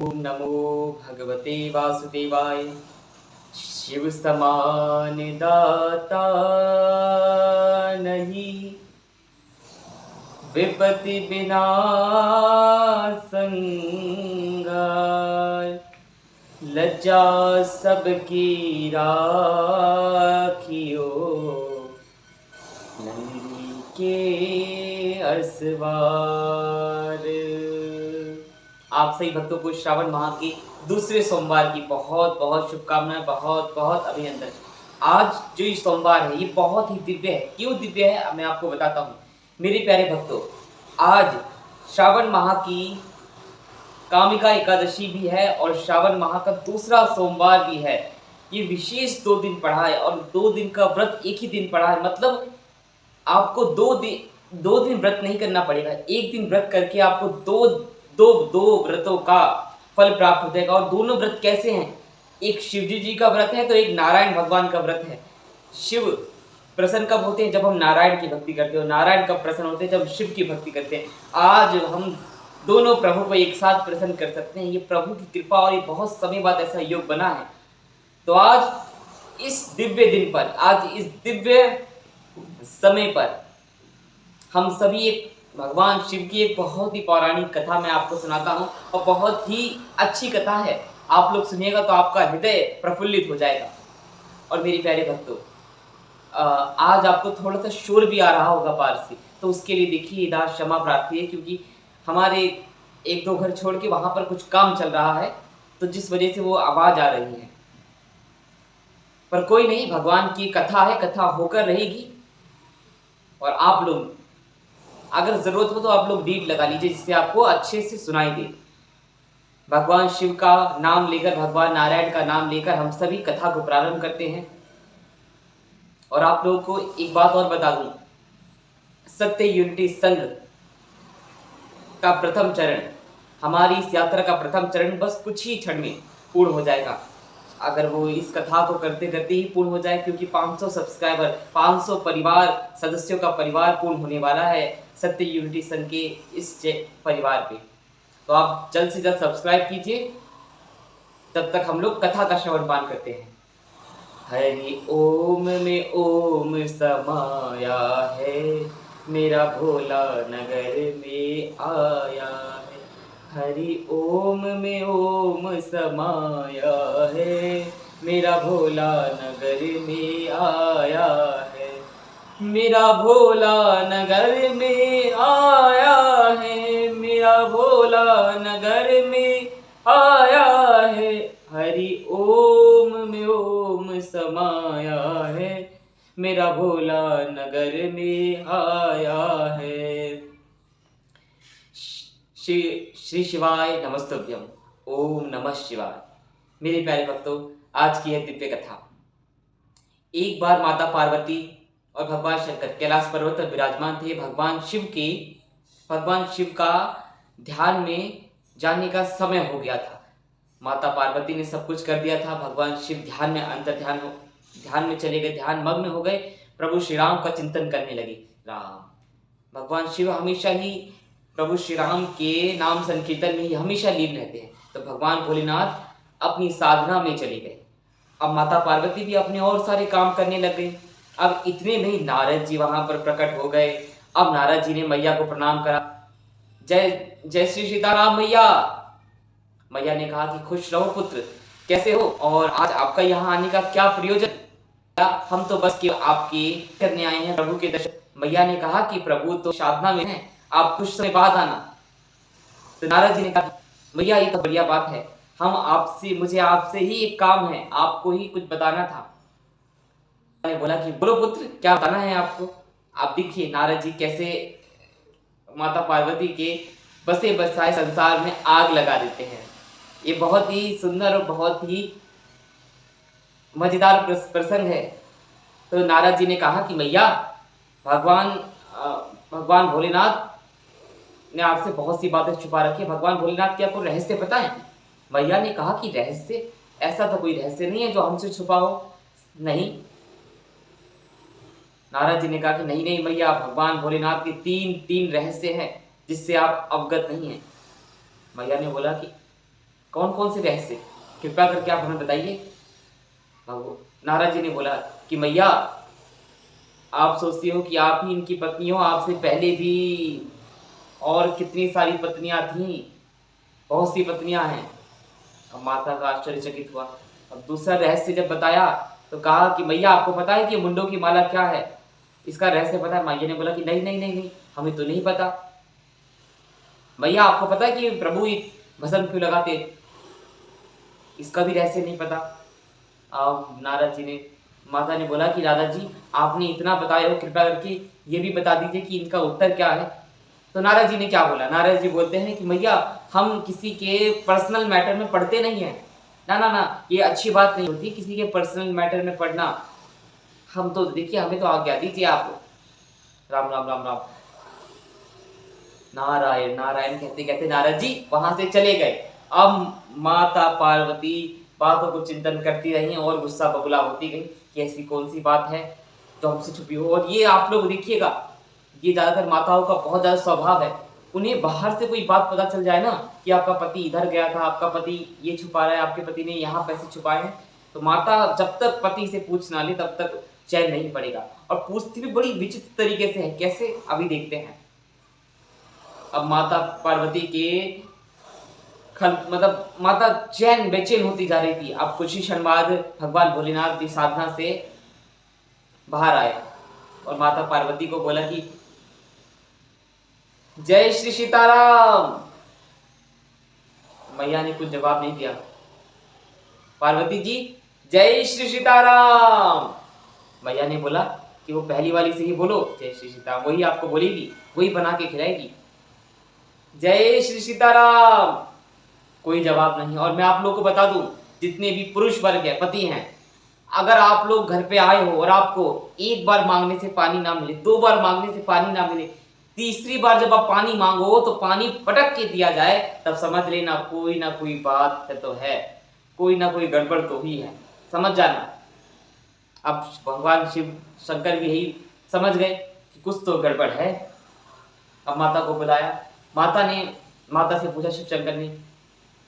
ओम नमो भगवते वासुदेवाय। शिव समान दाता नहीं, विपत्ति विनाशंगाय। लज्जा सबकी राखियो, नंदी के असवार। आप सभी भक्तों को श्रावण माह के दूसरे सोमवार की बहुत बहुत शुभकामनाएं, बहुत बहुत अभिनंदन। आज जो ये सोमवार है ये बहुत ही दिव्य है। क्यों दिव्य है मैं आपको बताता हूँ। मेरे प्यारे भक्तों, आज श्रावण माह की कामिका एकादशी भी है और श्रावण माह का दूसरा सोमवार भी है। ये विशेष 2 दिन पड़ा है और 2 दिन का व्रत एक ही दिन पड़ा है। मतलब आपको 2 दिन व्रत नहीं करना पड़ेगा। एक दिन व्रत करके आपको दो व्रतों का फल प्राप्त हो जाएगा। और दोनों व्रत कैसे हैं? एक शिव जी का व्रत है तो एक नारायण भगवान का व्रत है। शिव प्रसन्न कब होते हैं? जब हम नारायण की भक्ति करते हो। नारायण कब प्रसन्न होते हैं? जब शिव की भक्ति करते हैं। आज हम दोनों प्रभु को एक साथ प्रसन्न कर सकते हैं। ये प्रभु की कृपा और ये बहुत समय बाद ऐसा योग बना है। तो आज इस दिव्य दिन पर, आज इस दिव्य समय पर हम सभी एक भगवान शिव की एक बहुत ही पौराणिक कथा मैं आपको सुनाता हूँ और बहुत ही अच्छी कथा है। आप लोग सुनिएगा तो आपका हृदय प्रफुल्लित हो जाएगा। और मेरे प्यारे भक्तों, आज आपको थोड़ा सा शोर भी आ रहा होगा पास से, तो उसके लिए देखिए इधर क्षमा प्रार्थी है, क्योंकि हमारे 1-2 घर छोड़ के वहां पर कुछ काम चल रहा है, तो जिस वजह से वो आवाज आ रही है। पर कोई नहीं, भगवान की कथा है, कथा होकर रहेगी। और आप लोग अगर जरूरत हो तो आप लोग बीट लगा लीजिए जिससे आपको अच्छे से सुनाई दे। भगवान शिव का नाम लेकर, भगवान नारायण का नाम लेकर हम सभी कथा को प्रारंभ करते हैं। और आप लोगों को एक बात और बता दूं, सत्य यूनिटी संघ का प्रथम चरण, हमारी इस यात्रा का प्रथम चरण बस कुछ ही क्षण में पूर्ण हो जाएगा। अगर वो इस कथा को करते करते ही पूर्ण हो जाए, क्योंकि 500 सब्सक्राइबर, 500 परिवार सदस्यों का परिवार पूर्ण होने वाला है सत्य यूनिटी संघ के इस परिवार पे। तो आप जल्द से जल्द सब्सक्राइब कीजिए। तब तक हम लोग कथा का श्रवण पान करते हैं। हरि ओम में ओम समाया है, मेरा भोला नगर में आया है। हरि ओम में ओम समाया है, मेरा भोला नगर में आया है। मेरा भोला नगर में आया है, मेरा भोला नगर में आया है। हरि ओम में ओम समाया है, मेरा भोला नगर में आया है। श्री शिवाय नमस्तुभ्यम। ओम नमः शिवाय। मेरे प्यारे भक्तों, आज की है दिव्य कथा। एक बार माता पार्वती और भगवान शंकर कैलाश पर्वत पर विराजमान थे। भगवान शिव का ध्यान में जाने का समय हो गया था। माता पार्वती ने सब कुछ कर दिया था। भगवान शिव ध्यान में ध्यान में चले गए, ध्यान मग्न हो गए। प्रभु श्री राम का चिंतन करने लगे। राम भगवान शिव हमेशा ही प्रभु श्री राम के नाम संकीर्तन में ही हमेशा लीन रहते हैं। तो भगवान भोलेनाथ अपनी साधना में चले गए। अब माता पार्वती भी अपने और सारे काम करने लग गई। अब इतने में ही नारद जी वहां पर प्रकट हो गए। अब नारद जी ने मैया को प्रणाम करा। जय जय श्री सीताराम मैया। मैया ने कहा कि खुश रहो पुत्र, कैसे हो और आज आपका यहाँ आने का क्या प्रयोजन? हम तो बस आपके करने आए हैं प्रभु के दर्शन। मैया ने कहा कि प्रभु तो साधना में है, आप कुछ समय बाद आना। तो नारद जी ने कहा मैया ये तो बढ़िया बात है, मुझे आपसे ही एक काम है, आपको ही कुछ बताना था। मैंने बोला कि बोलो पुत्र, क्या बताना है आपको? आप देखिए नारद जी कैसे माता पार्वती के बसे बसाए संसार में आग लगा देते हैं। ये बहुत ही सुंदर और बहुत ही मजेदार प्रसंग है। तो नारद जी ने कहा कि मैया, भगवान भोलेनाथ ने आपसे बहुत सी बातें छुपा रखी है। भगवान भोलेनाथ के आपको रहस्य पता है? मैया ने कहा कि रहस्य? ऐसा तो कोई रहस्य नहीं है जो हमसे छुपा हो। नहीं। नारद जी ने कहा कि नहीं नहीं मैया, भगवान भोलेनाथ के तीन रहस्य हैं जिससे आप अवगत नहीं हैं। मैया ने बोला कि कौन कौन से रहस्य, कृपया करके आप हमें बताइए। नारद जी ने बोला कि मैया, आप सोचती हो कि आप ही इनकी पत्नी हो, आपसे पहले भी और कितनी सारी पत्नियां थीं, बहुत सी पत्नियां हैं। अब माता का आश्चर्यचकित हुआ। अब दूसरा रहस्य जब बताया तो कहा कि मैया, आपको पता है कि मुंडों की माला क्या है, इसका रहस्य पता है? मैया ने बोला कि नहीं नहीं नहीं नहीं, हमें तो नहीं पता। मैया, आपको पता है कि प्रभु भस्म क्यों लगाते, इसका भी रहस्य नहीं पता। अब नारद जी ने, माता ने बोला कि दादाजी, आपने इतना बताए हो, कृपया करके ये भी बता दीजिए कि इनका उत्तर क्या है। तो नारद जी ने क्या बोला? नारद जी बोलते हैं कि मैया, हम किसी के पर्सनल मैटर में पढ़ते नहीं हैं। ना ना ना, ये अच्छी बात नहीं होती किसी के पर्सनल मैटर में पढ़ना। हम तो देखिए, हमें तो आज्ञा दीजिए आप। राम राम राम राम। नारायण नारायण कहते कहते नारद जी वहां से चले गए। अब माता पार्वती बातों को चिंतन करती रही और गुस्सा बबूला होती गई कि ऐसी कौन सी बात है जो हमसे छुपी हो। और ये आप लोग देखिएगा, ये ज्यादातर माताओं का बहुत ज्यादा स्वभाव है। उन्हें बाहर से कोई बात पता चल जाए ना कि आपका पति इधर गया था, आपका पति ये छुपा रहा है, आपके पति ने यहाँ पैसे छुपाए हैं, तो माता जब तक पति से पूछ ना ले तब तक चैन नहीं पड़ेगा। और पूछती भी बड़ी विचित्र तरीके से है। कैसे, अभी देखते हैं। अब माता पार्वती के मतलब माता चैन बेचैन होती जा रही थी। अब कुछ ही क्षण बाद भगवान भोलेनाथ की साधना से बाहर आए और माता पार्वती को बोला कि जय श्री सीताराम। मैया ने कुछ जवाब नहीं दिया। पार्वती जी, जय श्री सीताराम। मैया ने बोला कि वो पहली वाली से ही बोलो, जय श्री सीताराम, वही आपको बोलेगी, वही बना के खिलाएगी। जय श्री सीताराम। कोई जवाब नहीं। और मैं आप लोग को बता दूं, जितने भी पुरुष वर्ग है, पति हैं, अगर आप लोग घर पे आए हो और आपको एक बार मांगने से पानी ना मिले, दो बार मांगने से पानी ना मिले, तीसरी बार जब आप पानी मांगो तो पानी पटक के दिया जाए, तब समझ लेना कोई ना कोई बात है, तो है कोई ना कोई गड़बड़ तो ही है, समझ जाना। अब भगवान शिव शंकर भी यही समझ गए कि कुछ तो गड़बड़ है। अब माता को बुलाया। माता से पूछा शिव शंकर ने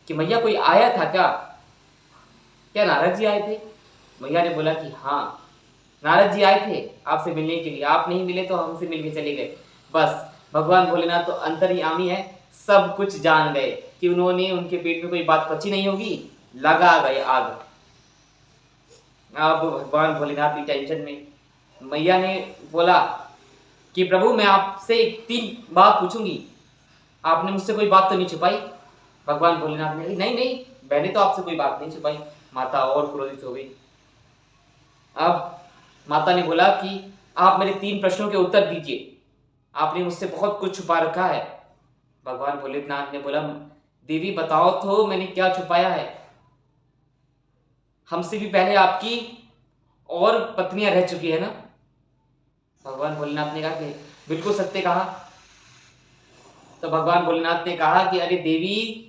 कि मैया, कोई आया था क्या? क्या नारद जी आए थे? मैया ने बोला कि हाँ, नारद जी आए थे आपसे मिलने के लिए, आप नहीं मिले तो हमसे मिल के चले गए। बस भगवान भोलेनाथ तो अंतर्यामी है, सब कुछ जान गए कि उन्होंने, उनके पेट में कोई बात पची नहीं होगी, लगा गए आग। अब भगवान भोलेनाथ की टेंशन में मैया ने बोला कि प्रभु, मैं आपसे 3 बात पूछूंगी, आपने मुझसे कोई बात तो नहीं छुपाई? भगवान भोलेनाथ ने, नहीं नहीं, मैंने तो आपसे कोई बात नहीं छुपाई। माता और क्रोधित हो गई। अब माता ने बोला कि आप मेरे 3 प्रश्नों के उत्तर दीजिए, आपने मुझसे बहुत कुछ छुपा रखा है। भगवान भोलेनाथ ने बोला, देवी बताओ तो, मैंने क्या छुपाया है? हमसे भी पहले आपकी और पत्नियां रह चुकी है ना? भगवान भोलेनाथ ने कहा कि बिल्कुल सत्य कहा। तो भगवान भोलेनाथ ने कहा कि अरे देवी,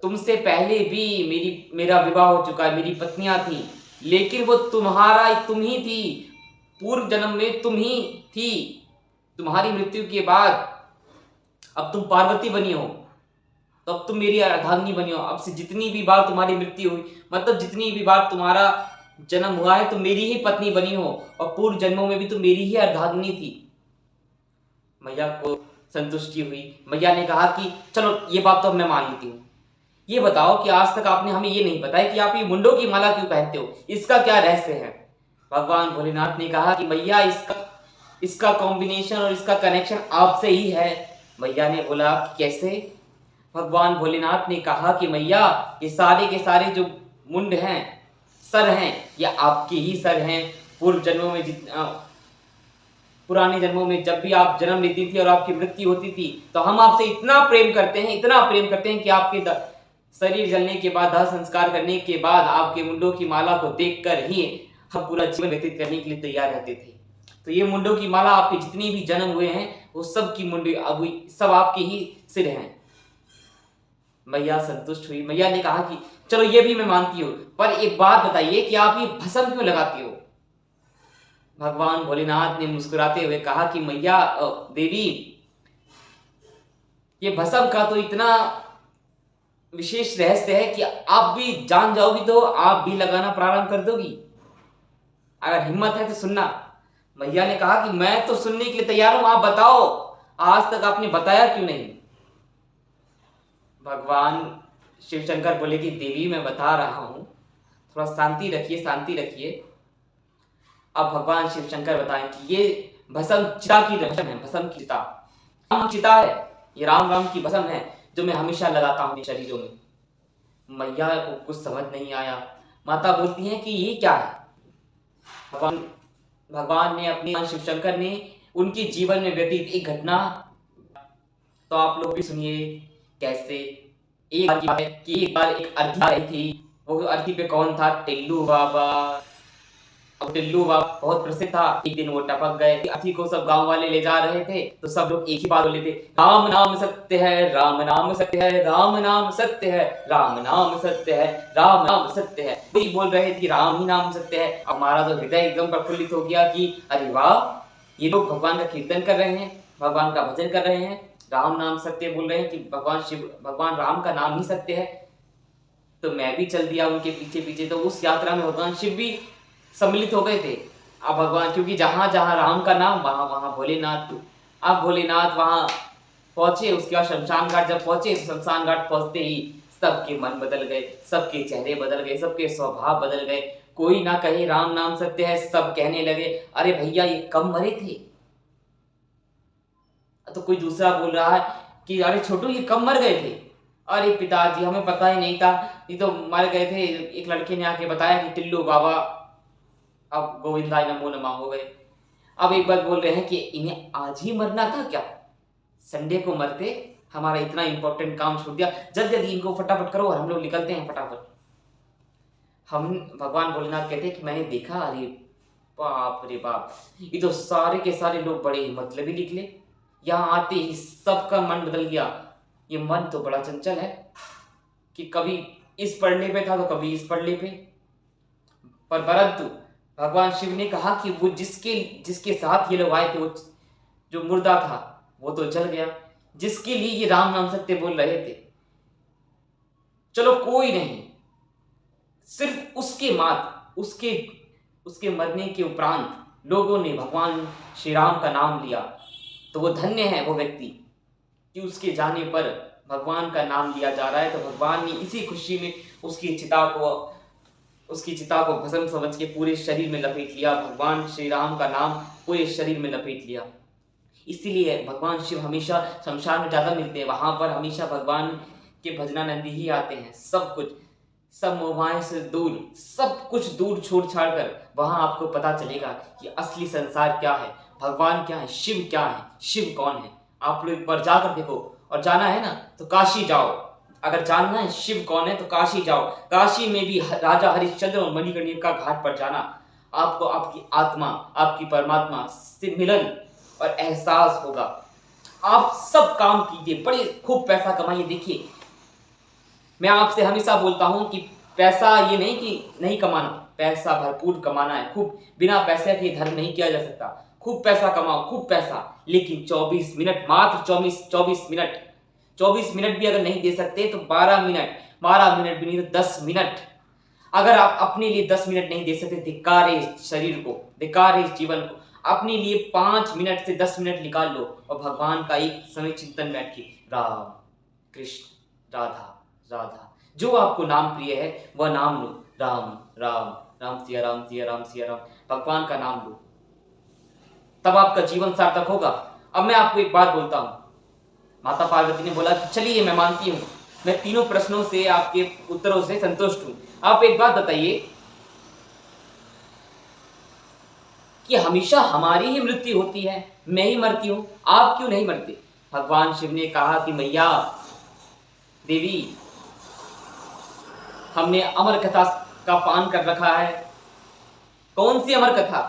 तुमसे पहले भी मेरा विवाह हो चुका है, मेरी पत्नियां थी, लेकिन वो तुम ही थी, पूर्व जन्म में तुम ही थी। तुम्हारी मृत्यु के बाद अब तुम पार्वती बनी हो, तो अब तुम मेरी अर्धांगिनी बनी हो। अब से जितनी भी बार तुम्हारी मृत्यु हुई, मतलब जितनी भी बार तुम्हारा जन्म हुआ है, तुम मेरी ही पत्नी बनी हो, और पूर्व जन्मों में भी तुम मेरी ही अर्धांगिनी थी। मैया को संतुष्टि हुई। मैया ने कहा कि चलो, ये बात तो मैं मान लेती हूँ। ये बताओ कि आज तक आपने हमें ये नहीं बताया कि आप ये मुंडों की माला क्यों पहनते हो, इसका क्या रहस्य है? भगवान भोलेनाथ ने कहा कि मैया, इसका कॉम्बिनेशन और इसका कनेक्शन आपसे ही है। मैया ने बोला कि कैसे? भगवान भोलेनाथ ने कहा कि मैया, ये सारे के सारे जो मुंड हैं, सर हैं, ये आपके ही सर हैं। पूर्व जन्मों में पुराने जन्मों में जब भी आप जन्म लेती थी और आपकी मृत्यु होती थी, तो हम आपसे इतना प्रेम करते हैं, इतना प्रेम करते हैं कि आपके शरीर जलने के बाद, दाह संस्कार करने के बाद आपके मुंडों की माला को देखकर ही हम पूरा जीवन व्यतीत करने के लिए तैयार रहते थे। तो ये मुंडों की माला, आपके जितनी भी जन्म हुए हैं, वो सब की मुंडी, अब सब आपके ही सिर हैं। मैया संतुष्ट हुई। मैया ने कहा कि चलो, ये भी मैं मानती हूँ, पर एक बात बताइए कि आप ये भस्म क्यों लगाती हो? भगवान भोलेनाथ ने मुस्कुराते हुए कहा कि मैया, देवी, ये भस्म का तो इतना विशेष रहस्य है कि आप भी जान जाओगी तो आप भी लगाना प्रारंभ कर दोगी। अगर हिम्मत है तो सुनना। मैया ने कहा कि मैं तो सुनने के लिए तैयार हूं, आप बताओ आज तक आपने बताया क्यों नहीं। भगवान शिव शंकर बोले कि देवी मैं बता रहा हूं, थोड़ा शांति रखिए, शांति रखिए। अब भगवान शिव शंकर बताएं कि ये भस्म चिता की भस्म है, भस्म की चिता, राम चिता है, ये राम की भस्म है जो मैं हमेशा लगाता हूं शरीरों में। मैया को कुछ समझ नहीं आया। माता बोलती हैं कि ये क्या है। भगवान ने अपने शिव शंकर ने उनके जीवन में व्यतीत एक घटना, तो आप लोग भी सुनिए कैसे। एक बार की बात है कि एक बार एक अर्थी आई थी। वो अर्थी पे कौन था? टिल्लू बाबा। अब टिल्लू बाबा बहुत प्रसिद्ध था। एक दिन वो टपक गए, अर्थी को सब गांव वाले ले जा रहे थे तो सब लोग एक ही बात बोले थे, राम नाम सत्य है, राम नाम सत्य है, राम नाम सत्य है, राम नाम सत्य है, राम नाम सत्य है। वही बोल रहे थे कि राम ही नाम सत्य है। हमारा तो हृदय एकदम प्रफुल्लित हो गया कि अरे वाह, ये लोग भगवान का कीर्तन कर रहे हैं, भगवान का भजन कर रहे हैं, राम नाम सत्य बोल रहे हैं कि भगवान राम का नाम ही सत्य है। तो मैं भी चल दिया उनके पीछे पीछे। तो उस यात्रा में भगवान शिव भी सम्मिलित हो गए थे। अब भगवान, क्योंकि जहां जहां राम का नाम वहां वहां भोलेनाथ। अब भोलेनाथ वहां पहुंचे। उसके बाद शमशान घाट जब पहुंचे, शमशान घाट पहुंचते ही सबके मन बदल गए, सबके चेहरे बदल गए, सबके स्वभाव बदल गए। कोई ना कहे राम नाम सत्य है, सब कहने लगे अरे भैया ये कब मरे थे। तो कोई दूसरा बोल रहा है कि अरे छोटू ये कब मर गए थे। अरे पिताजी हमें पता ही नहीं था, ये तो मर गए थे, एक लड़के ने आके बताया कि टिल्लू बाबा अब गोविंदाय नमो नमः हो गए। अब एक बात बोल रहे हैं कि इन्हें आज ही मरना था क्या, संडे को मरते, हमारा इतना इंपॉर्टेंट काम छूट गया, जल्दी जल्दी इनको फटाफट करो और हम लोग निकलते हैं फटाफट। हम भगवान भोलेनाथ कहते हैं कि मैंने देखा, अरे बाप रे बाप, ये तो सारे के सारे लोग बड़े ही मतलबी निकले। यहाँ आते ही सबका मन बदल गया। ये मन तो बड़ा चंचल है कि कभी इस पड़ने पे था तो कभी इस पड़ने पे। पर परंतु भगवान शिव ने कहा कि वो जिसके साथ ये लोग आए थे, वो जो मुर्दा था वो तो जल गया, जिसके लिए ये राम नाम सत्य बोल रहे थे चलो कोई नहीं, सिर्फ उसके मरने के उपरांत लोगों ने भगवान श्री राम का नाम लिया, तो वो धन्य है वो व्यक्ति कि उसके जाने पर भगवान का नाम लिया जा रहा है। तो भगवान ने इसी खुशी में उसकी चिता को भस्म समझ के पूरे शरीर में लपेट लिया। भगवान श्री राम का नाम पूरे शरीर में लपेट लिया। इसीलिए भगवान शिव हमेशा शमशान में ज्यादा मिलते हैं। वहां पर हमेशा भगवान के भजनानंदी ही आते हैं। सब मोहमाया से दूर, सब कुछ दूर छोड़ छाड़ कर वहां आपको पता चलेगा कि असली संसार क्या है, भगवान क्या है, शिव क्या है, शिव कौन है। आप लोग एक बार जाकर देखो, और जाना है ना तो काशी जाओ। अगर जानना है शिव कौन है तो काशी जाओ। काशी में भी राजा हरिश्चंद्र और मणिकर्णिका घाट पर जाना, आपको आपकी आत्मा, आपकी परमात्मा से मिलन और एहसास होगा। आप सब काम कीजिए, बड़े खूब पैसा कमाइए। देखिए मैं आपसे हमेशा बोलता हूं कि पैसा ये नहीं कि नहीं कमाना, पैसा भरपूर कमाना है खूब। बिना पैसे के धर्म नहीं किया जा सकता। खूब पैसा कमाओ, खूब पैसा, लेकिन 24 मिनट, मात्र 24 मिनट भी अगर नहीं दे सकते तो 12 मिनट भी नहीं तो 10 मिनट। अगर आप अपने लिए 10 मिनट नहीं दे सकते, धिक्कार है इस शरीर को, धिक्कार है इस जीवन को। अपने लिए 5 मिनट से 10 मिनट निकाल लो और भगवान का एक समय चिंतन बैठ के राम कृष्ण राधा राधा, जो आपको नाम प्रिय है वह नाम लो। राम राम राम सिया राम सिया राम सिया राम, भगवान का नाम लो, तब आपका जीवन सार्थक होगा। अब मैं आपको एक बात बोलता हूं। माता पार्वती ने बोला कि चलिए मैं मानती हूं, मैं तीनों प्रश्नों से, आपके उत्तरों से संतुष्ट हूं। आप एक बात बताइए कि हमेशा हमारी ही मृत्यु होती है, मैं ही मरती हूं, आप क्यों नहीं मरते। भगवान शिव ने कहा कि मैया देवी, हमने अमर कथा का पान कर रखा है। कौन सी अमर कथा?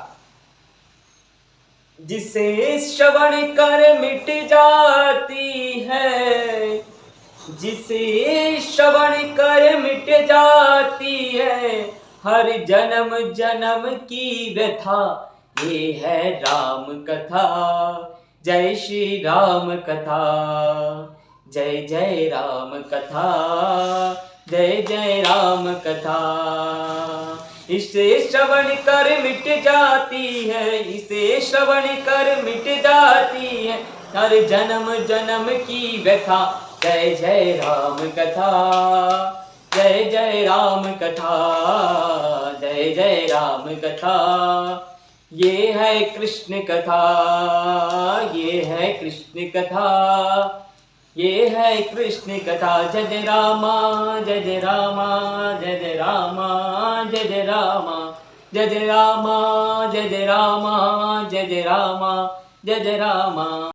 जिसे श्रवण कर मिट जाती है, जिसे श्रवण कर मिट जाती है हर जन्म जन्म की व्यथा, ये है राम कथा। जय श्री राम कथा, जय जय राम कथा, जय जय राम कथा। इसे श्रवण कर मिट जाती है, इसे श्रवण कर मिट जाती है हर जन्म जन्म की व्यथा। जय जय राम कथा, जय जय राम कथा, जय जय राम कथा। ये है कृष्ण कथा, ये है कृष्ण कथा, ये है कृष्ण कथा। जय जय रामा, जय जय रामा, जय जय रामा, जय जय रामा, जय जय रामा, जय जय रामा, जय जय रामा, जय जय रामा।